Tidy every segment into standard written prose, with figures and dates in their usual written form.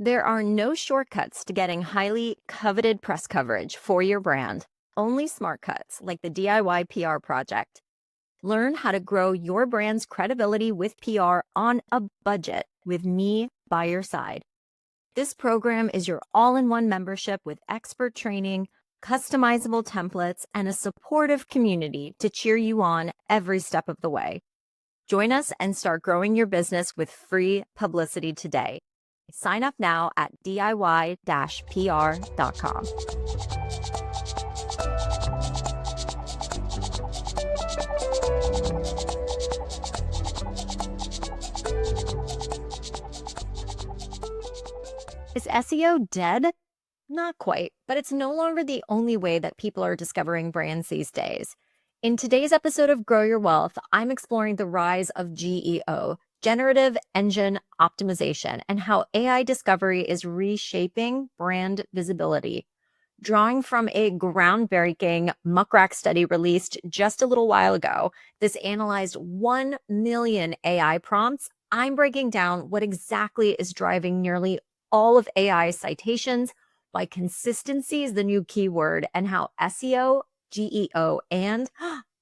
There are no shortcuts to getting highly coveted press coverage for your brand, only smart cuts like the DIY PR project. Learn how to grow your brand's credibility with PR on a budget with me by your side. This program is your all-in-one membership with expert training, customizable templates, and a supportive community to cheer you on every step of the way. Join us and start growing your business with free publicity today. Sign up now at diy-pr.com. Is SEO dead? Not quite, but it's no longer the only way that people are discovering brands these days. In today's episode of Grow Your Wealth, I'm exploring the rise of GEO, Generative Engine Optimization, and how AI discovery is reshaping brand visibility. Drawing from a groundbreaking Muck Rack study released just a little while ago, this analyzed 1 million AI prompts. I'm breaking down what exactly is driving nearly all of AI citations, why consistency is the new keyword, and how SEO, GEO, and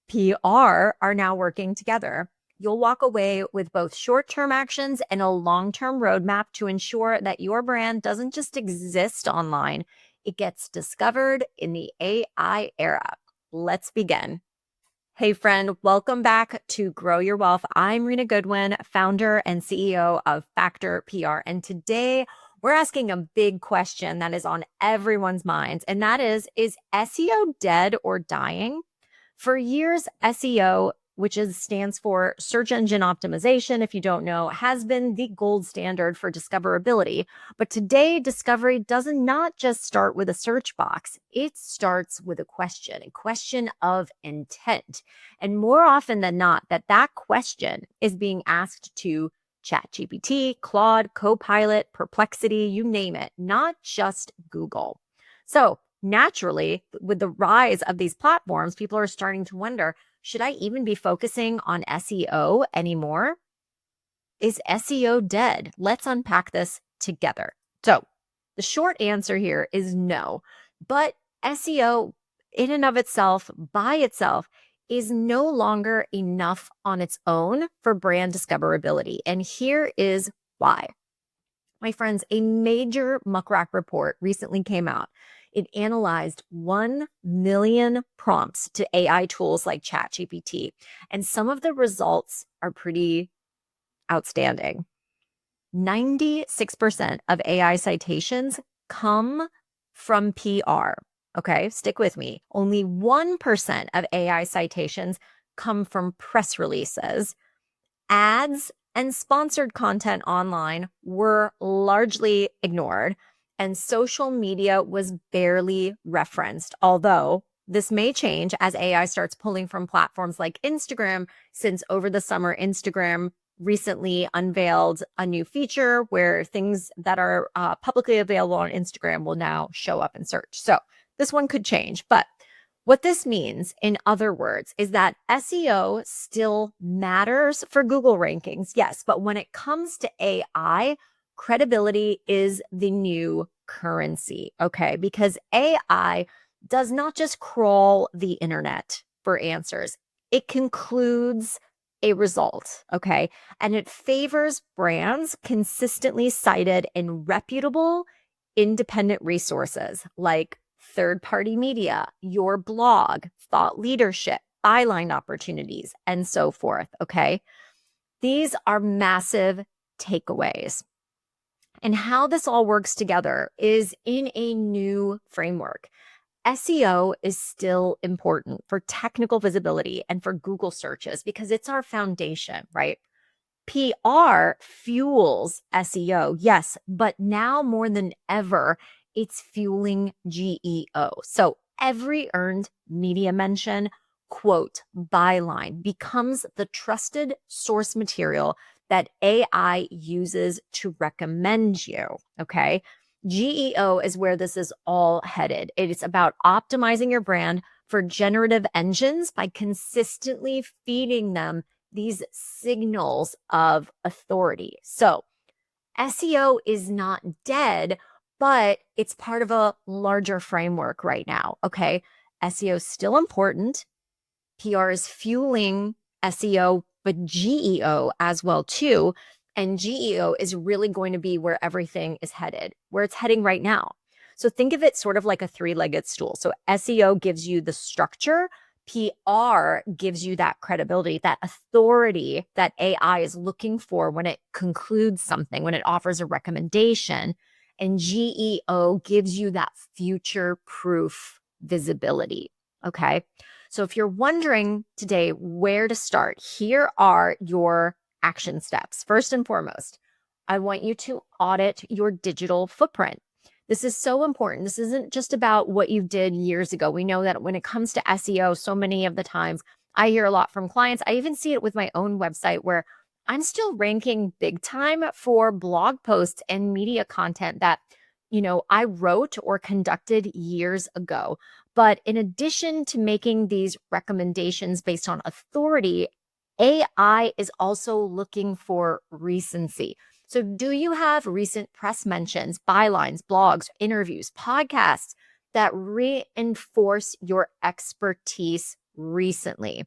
PR are now working together. You'll walk away with both short-term actions and a long-term roadmap to ensure that your brand doesn't just exist online, it gets discovered in the AI era. Let's begin. Hey friend, welcome back to Grow Your Wealth. I'm Rena Goodwin, founder and CEO of Factor PR. And today we're asking a big question that is on everyone's minds. And that is SEO dead or dying? For years, SEO, which stands for search engine optimization, if you don't know, has been the gold standard for discoverability. But today, discovery does not just start with a search box. It starts with a question of intent. And more often than not, that question is being asked to ChatGPT, Claude, Copilot, Perplexity, you name it, not just Google. So naturally, with the rise of these platforms, people are starting to wonder, should I even be focusing on SEO anymore? Is SEO dead? Let's unpack this together. So the short answer here is no, but SEO in and of itself, by itself, is no longer enough on its own for brand discoverability. And here is why. My friends, a major Muck Rack report recently came out. It analyzed 1 million prompts to AI tools like ChatGPT, and some of the results are pretty outstanding. 96% of AI citations come from PR. Okay, stick with me. Only 1% of AI citations come from press releases. Ads and sponsored content online were largely ignored, and social media was barely referenced, although this may change as AI starts pulling from platforms like Instagram, since over the summer, Instagram recently unveiled a new feature where things that are publicly available on Instagram will now show up in search. So this one could change, but what this means, in other words, is that SEO still matters for Google rankings, yes, but when it comes to AI, credibility is the new currency, okay? Because AI does not just crawl the internet for answers. It concludes a result, okay? And it favors brands consistently cited in reputable, independent resources like third-party media, your blog, thought leadership, byline opportunities, and so forth, okay? These are massive takeaways. And how this all works together is in a new framework. SEO is still important for technical visibility and for Google searches because it's our foundation, right? PR fuels SEO, yes, but now more than ever, it's fueling GEO. So every earned media mention, quote, byline becomes the trusted source material that AI uses to recommend you, okay? GEO is where this is all headed. It is about optimizing your brand for generative engines by consistently feeding them these signals of authority. So SEO is not dead, but it's part of a larger framework right now. Okay. SEO is still important. PR is fueling SEO, but GEO as well too. And GEO is really going to be where everything is headed, where it's heading right now. So think of it sort of like a three-legged stool. So SEO gives you the structure, PR gives you that credibility, that authority that AI is looking for when it concludes something, when it offers a recommendation. And GEO gives you that future-proof visibility. Okay. So if you're wondering today where to start, here are your action steps. First and foremost, I want you to audit your digital footprint. This is so important. This isn't just about what you did years ago. We know that when it comes to SEO, so many of the times I hear a lot from clients. I even see it with my own website where I'm still ranking big time for blog posts and media content that, I wrote or conducted years ago. But in addition to making these recommendations based on authority, AI is also looking for recency. So, do you have recent press mentions, bylines, blogs, interviews, podcasts that reinforce your expertise recently?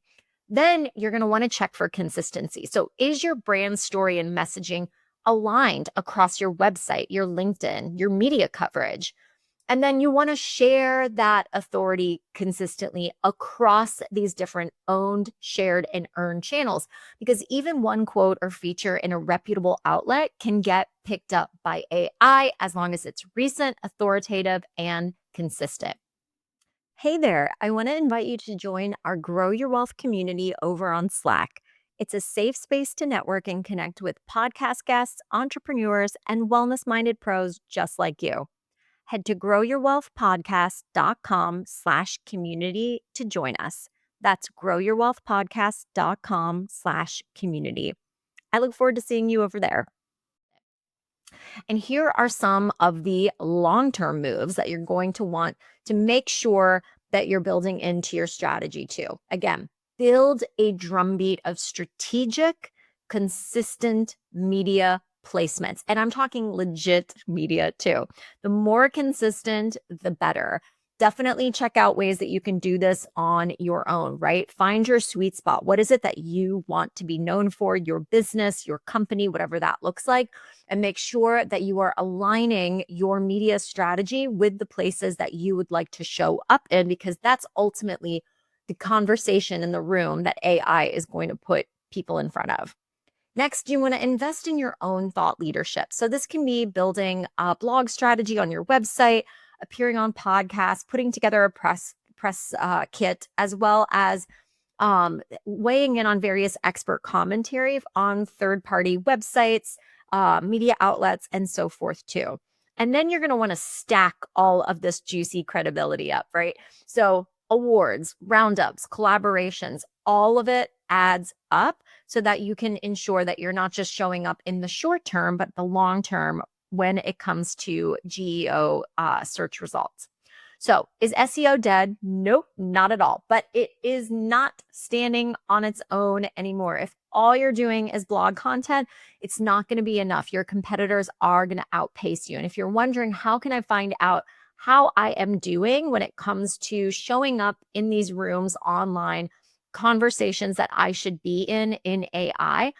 Then you're going to want to check for consistency. So, is your brand story and messaging aligned across your website, your LinkedIn, your media coverage? And then you want to share that authority consistently across these different owned, shared, and earned channels, because even one quote or feature in a reputable outlet can get picked up by AI as long as it's recent, authoritative, and consistent. Hey there, I want to invite you to join our Grow Your Wealth community over on Slack. It's a safe space to network and connect with podcast guests, entrepreneurs, and wellness minded pros just like you. Head to growyourwealthpodcast.com/community to join us. That's growyourwealthpodcast.com/community. I look forward to seeing you over there. And here are some of the long-term moves that you're going to want to make sure that you're building into your strategy too. Again, build a drumbeat of strategic, consistent media placements. And I'm talking legit media too. The more consistent, the better. Definitely check out ways that you can do this on your own, right? Find your sweet spot. What is it that you want to be known for, your business, your company, whatever that looks like, and make sure that you are aligning your media strategy with the places that you would like to show up in, because that's ultimately the conversation in the room that AI is going to put people in front of. Next, you want to invest in your own thought leadership. So this can be building a blog strategy on your website, appearing on podcasts, putting together a press kit, as well as weighing in on various expert commentary on third-party websites, media outlets, and so forth too. And then you're going to want to stack all of this juicy credibility up, right? So awards, roundups, collaborations, all of it adds up so that you can ensure that you're not just showing up in the short term, but the long term when it comes to GEO search results. So is SEO dead? Nope, not at all. But it is not standing on its own anymore. If all you're doing is blog content, it's not going to be enough. Your competitors are going to outpace you. And if you're wondering, how can I find out how I am doing when it comes to showing up in these rooms online, conversations that I should be in AI?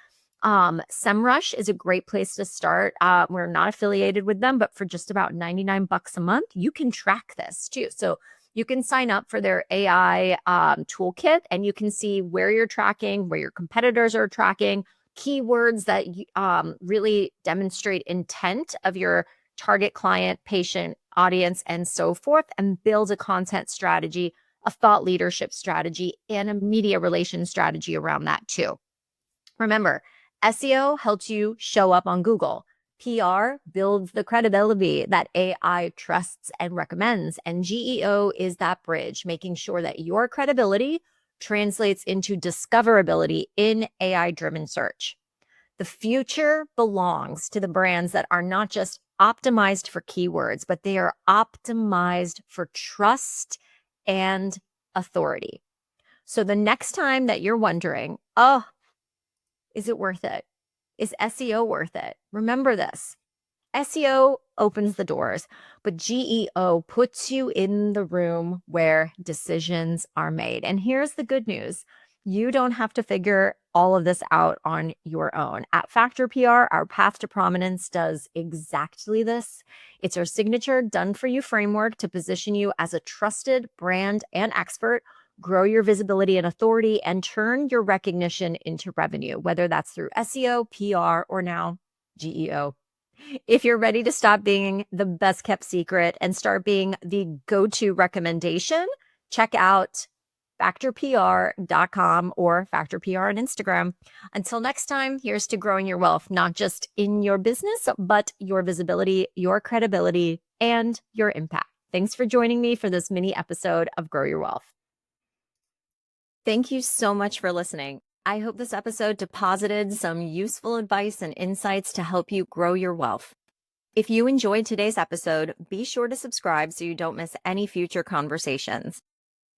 SEMrush is a great place to start. We're not affiliated with them, but for just about 99 bucks a month, you can track this too. So you can sign up for their AI toolkit, and you can see where you're tracking, where your competitors are tracking, keywords that really demonstrate intent of your target client, patient, audience, and so forth, and build a content strategy, a thought leadership strategy, and a media relations strategy around that too. Remember, SEO helps you show up on Google. PR builds the credibility that AI trusts and recommends. And GEO is that bridge, making sure that your credibility translates into discoverability in AI-driven search. The future belongs to the brands that are not just optimized for keywords, but they are optimized for trust and authority. So the next time that you're wondering, oh, is it worth it? Is SEO worth it? Remember this. SEO opens the doors, but GEO puts you in the room where decisions are made. And here's the good news. You don't have to figure all of this out on your own. At Factor PR, our Path to Prominence does exactly this. It's our signature done-for-you framework to position you as a trusted brand and expert, grow your visibility and authority, and turn your recognition into revenue, whether that's through SEO, PR, or now GEO. If you're ready to stop being the best kept secret and start being the go-to recommendation, check out factorpr.com or factorpr on Instagram. Until next time, here's to growing your wealth, not just in your business, but your visibility, your credibility, and your impact. Thanks for joining me for this mini episode of Grow Your Wealth. Thank you so much for listening. I hope this episode deposited some useful advice and insights to help you grow your wealth. If you enjoyed today's episode, be sure to subscribe so you don't miss any future conversations.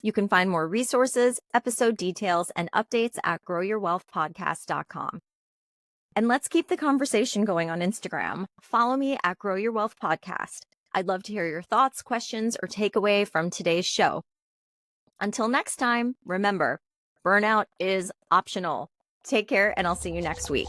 You can find more resources, episode details, and updates at growyourwealthpodcast.com. And let's keep the conversation going on Instagram. Follow me at Grow Your Wealth Podcast. I'd love to hear your thoughts, questions, or takeaway from today's show. Until next time, remember, burnout is optional. Take care, and I'll see you next week.